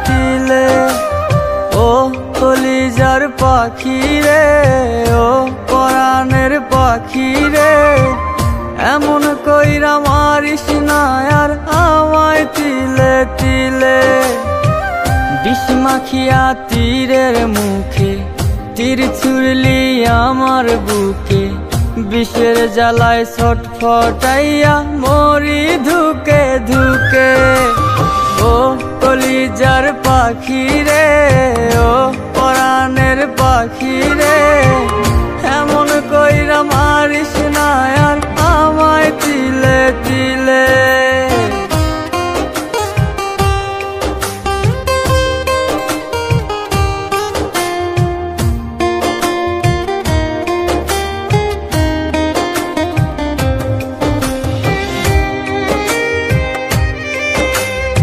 তিলে। ও কলিজার পাখি রে, ও পরাণের পাখি রে, এমন কইরা মারিস না আর আমায় তিলে তিলে। বিষ মাখিয়া তীরের মুখে তীর ছুড়লি আমার বুকে, বিষের জ্বালায় ছটফটাইয়া মরি ধুকে ধুকে। ও কলিজার পাখি রে, ও পরাণের পাখি রে,